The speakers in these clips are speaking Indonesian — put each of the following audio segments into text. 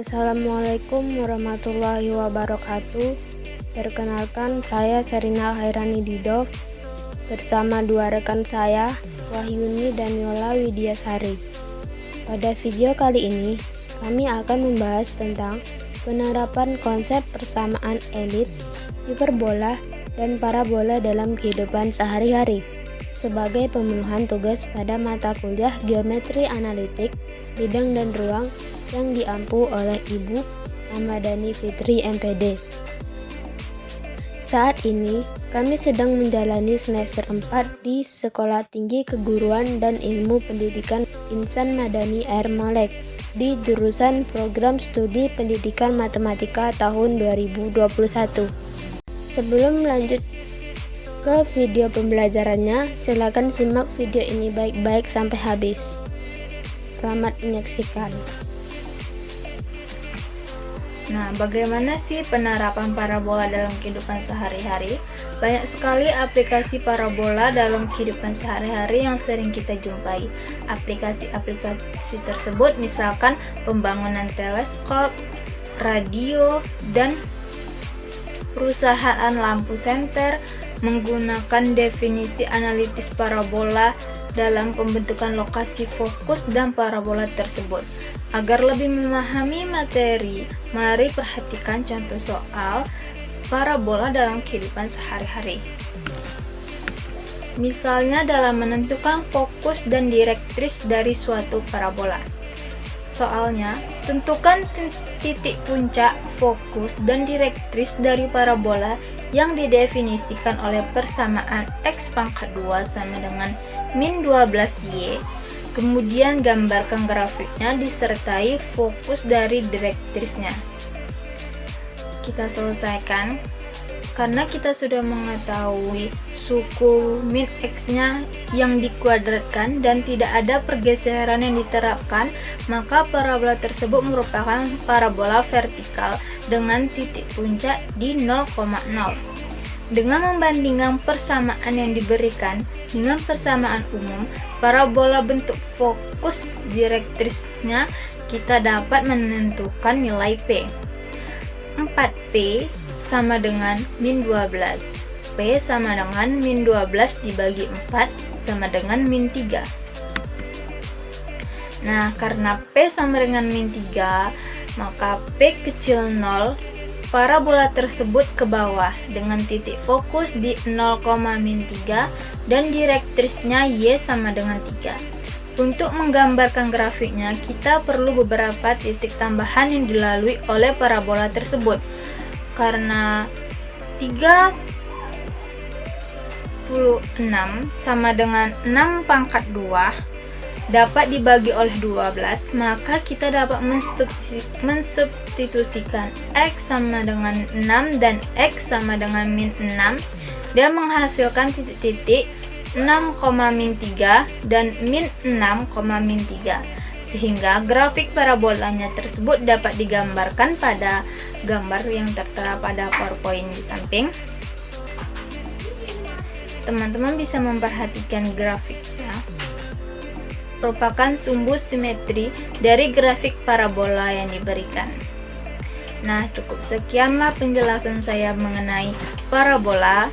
Assalamualaikum warahmatullahi wabarakatuh. Perkenalkan, saya Serina Hairani Didov bersama dua rekan saya, Wahyuni dan Yola Widiasari. Pada video kali ini, kami akan membahas tentang penerapan konsep persamaan elips, hiperbola, dan parabola dalam kehidupan sehari-hari sebagai pemenuhan tugas pada mata kuliah Geometri Analitik, Bidang dan Ruang yang diampu oleh Ibu Ramadhani Fitri MPD. Saat ini, kami sedang menjalani semester 4 di Sekolah Tinggi Keguruan dan Ilmu Pendidikan Insan Madani Air Molek di jurusan Program Studi Pendidikan Matematika tahun 2021. Sebelum lanjut ke video pembelajarannya, silakan simak video ini baik-baik sampai habis. Selamat menyaksikan. Nah, bagaimana sih penerapan parabola dalam kehidupan sehari-hari? Banyak sekali aplikasi parabola dalam kehidupan sehari-hari yang sering kita jumpai. Aplikasi tersebut misalkan pembangunan teleskop, radio, dan perusahaan lampu senter menggunakan definisi analitis parabola dalam pembentukan lokasi fokus dan parabola tersebut. Agar lebih memahami materi, mari perhatikan contoh soal parabola dalam kehidupan sehari-hari. Misalnya dalam menentukan fokus dan direktris dari suatu parabola. Soalnya, tentukan titik puncak, fokus, dan direktris dari parabola yang didefinisikan oleh persamaan x pangkat 2 sama dengan min 12y. Kemudian gambarkan grafiknya disertai fokus dari direktrisnya. Kita selesaikan. Karena kita sudah mengetahui suku min x-nya yang dikuadratkan dan tidak ada pergeseran yang diterapkan, maka parabola tersebut merupakan parabola vertikal dengan titik puncak di 0,0. Dengan membandingkan persamaan yang diberikan dengan persamaan umum, parabola bentuk fokus direktrisnya, kita dapat menentukan nilai P. 4P sama dengan min 12. P sama dengan min 12 dibagi 4 sama dengan min 3. Nah, karena P sama dengan min 3, maka P kecil 0, parabola tersebut ke bawah dengan titik fokus di 0,-3 dan direktrisnya Y sama dengan 3. Untuk menggambarkan grafiknya, kita perlu beberapa titik tambahan yang dilalui oleh parabola tersebut. Karena 36 sama dengan 6 pangkat 2 dapat dibagi oleh 12, maka kita dapat mensubstitusikan X sama dengan 6 dan X sama dengan min 6 dan menghasilkan titik-titik 6,-3 dan min 6,-3, sehingga grafik parabolanya tersebut dapat digambarkan pada gambar yang tertera pada PowerPoint di samping. Teman-teman bisa memperhatikan grafiknya. Merupakan sumbu simetri dari grafik parabola yang diberikan. Nah, cukup sekianlah penjelasan saya mengenai parabola.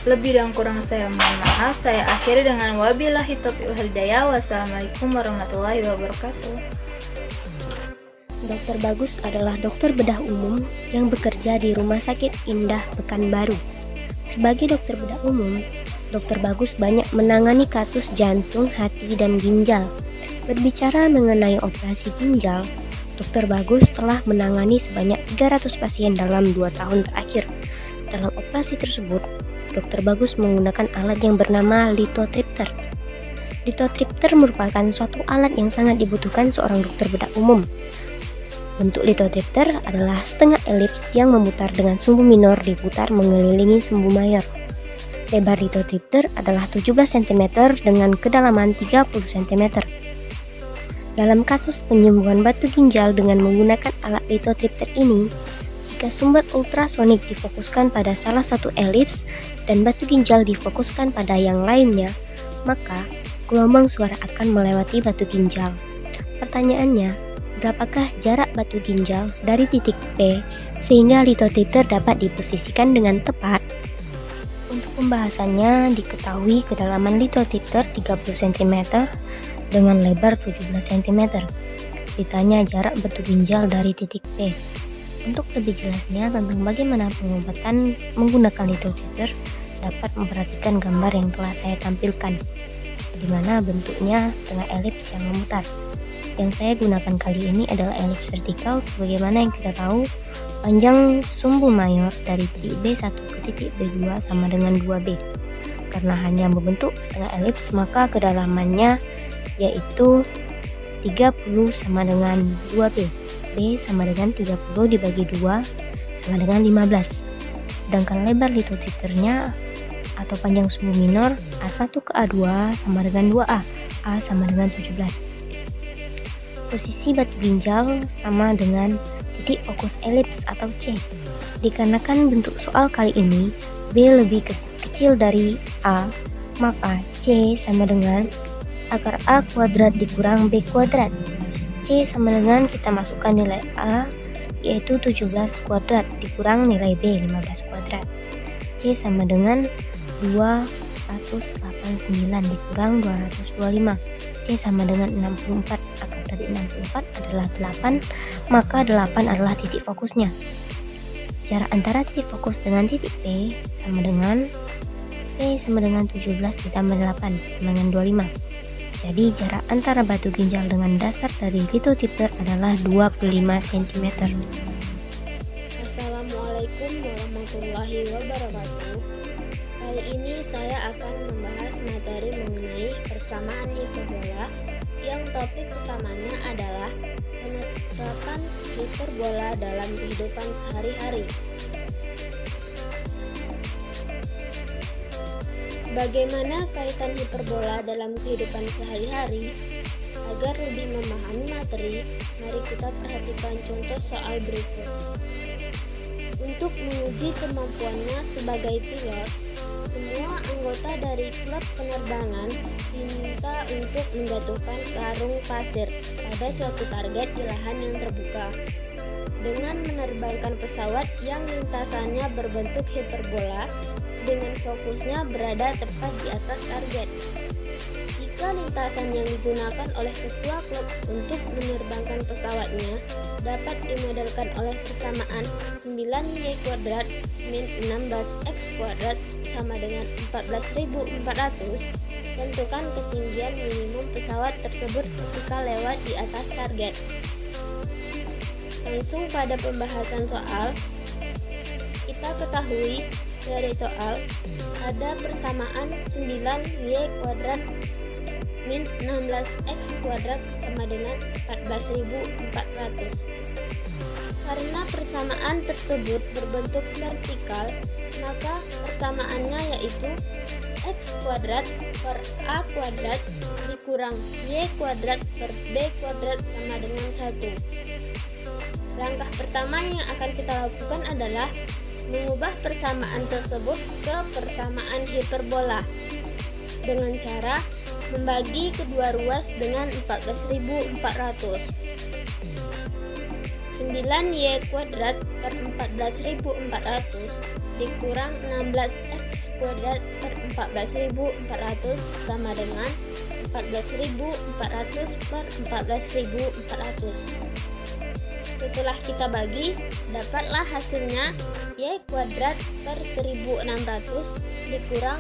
Lebih dan kurang saya mohon maaf. Saya akhiri dengan wabillahi taufiq wal hidayah. Wassalamualaikum warahmatullahi wabarakatuh. Dr. Bagus adalah dokter bedah umum yang bekerja di Rumah Sakit Indah Pekanbaru. Sebagai dokter bedah umum, Dr. Bagus banyak menangani kasus jantung, hati, dan ginjal. Berbicara mengenai operasi ginjal, Dr. Bagus telah menangani sebanyak 300 pasien dalam 2 tahun terakhir. Dalam operasi tersebut, Dr. Bagus menggunakan alat yang bernama lithotripter. Lithotripter merupakan suatu alat yang sangat dibutuhkan seorang dokter bedah umum. Bentuk lithotripter adalah setengah elips yang memutar dengan sumbu minor diputar mengelilingi sumbu mayor. Lebar lithotripter adalah 17 cm dengan kedalaman 30 cm. Dalam kasus penyembuhan batu ginjal dengan menggunakan alat lithotripter ini, jika sumber ultrasonik difokuskan pada salah satu elips dan batu ginjal difokuskan pada yang lainnya, maka gelombang suara akan melewati batu ginjal. Pertanyaannya, berapakah jarak batu ginjal dari titik P sehingga lithotripter dapat diposisikan dengan tepat? Untuk pembahasannya, diketahui kedalaman lithotripter 30 cm dengan lebar 17 cm. Ditanya jarak batu ginjal dari titik P. Untuk lebih jelasnya tentang bagaimana pengobatan menggunakan lithotripter, dapat memperhatikan gambar yang telah saya tampilkan, di mana bentuknya setengah elips yang memutar. Yang saya gunakan kali ini adalah elips vertikal. Bagaimana yang kita tahu, panjang sumbu mayor dari titik B1 ke titik B2 sama dengan 2B. Karena hanya membentuk setengah elips, maka kedalamannya yaitu 30 sama dengan 2B. B sama dengan 30 dibagi 2 sama dengan 15. Sedangkan lebar lithotripternya atau panjang sumbu minor A1 ke A2 sama dengan 2A. A sama dengan 17. Posisi batu ginjal sama dengan titik fokus elips atau C. Dikarenakan bentuk soal kali ini B lebih kecil dari A, maka C sama dengan akar A kuadrat dikurang B kuadrat. C sama dengan kita masukkan nilai A yaitu 17 kuadrat dikurang nilai B 15 kuadrat. C sama dengan 289 dikurang 225. C sama dengan 64. Akar dari 64 adalah 8, maka 8 adalah titik fokusnya. Jarak antara titik fokus dengan titik P sama dengan P sama dengan 17 ditambah 8 sama dengan 25. Jadi jarak antara batu ginjal dengan dasar dari lithotripter adalah 25 cm. Assalamualaikum warahmatullahi wabarakatuh. Kali ini saya akan membahas materi mengenai persamaan hiperbola yang topik utamanya adalah penerapan hiperbola dalam kehidupan sehari-hari. Bagaimana kaitan hiperbola dalam kehidupan sehari-hari? Agar lebih memahami materi, mari kita perhatikan contoh soal berikut. Untuk menguji kemampuannya sebagai pilot, semua anggota dari klub penerbangan diminta untuk menjatuhkan karung pasir pada suatu target di lahan yang terbuka dengan menerbangkan pesawat yang lintasannya berbentuk hiperbola dengan fokusnya berada tepat di atas target. Jika lintasan yang digunakan oleh ketua klub untuk menerbangkan pesawatnya dapat dimodelkan oleh persamaan 9Y kuadrat min 16X kuadrat sama dengan 14.400, tentukan ketinggian minimum pesawat tersebut ketika lewat di atas target. Langsung pada pembahasan soal, kita ketahui dari soal ada persamaan 9Y kuadrat min 16X kuadrat sama dengan 14.400. Karena persamaan tersebut berbentuk vertikal, maka persamaannya yaitu X kuadrat per A kuadrat dikurang Y kuadrat per B kuadrat sama dengan 1. Langkah pertama yang akan kita lakukan adalah mengubah persamaan tersebut ke persamaan hiperbola dengan cara membagi kedua ruas dengan 14.400. 9Y kuadrat per 14.400 dikurang 16X kuadrat per 14.400 sama dengan 14.400 per 14.400. Setelah kita bagi, dapatlah hasilnya Y kuadrat per 1600 dikurang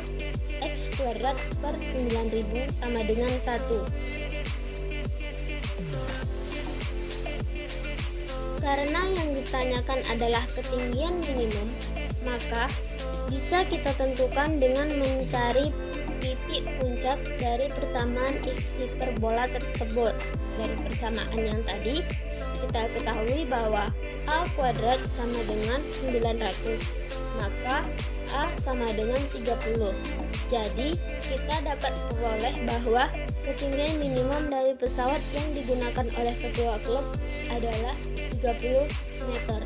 X kuadrat per 9000 sama dengan 1. Karena yang ditanyakan adalah ketinggian minimum, maka bisa kita tentukan dengan mencari titik puncak dari persamaan hiperbola tersebut. Dari persamaan yang tadi, kita ketahui bahwa A kuadrat sama dengan 900, maka A sama dengan 30. Jadi, kita dapat peroleh bahwa ketinggian minimum dari pesawat yang digunakan oleh ketua klub adalah 30 meter.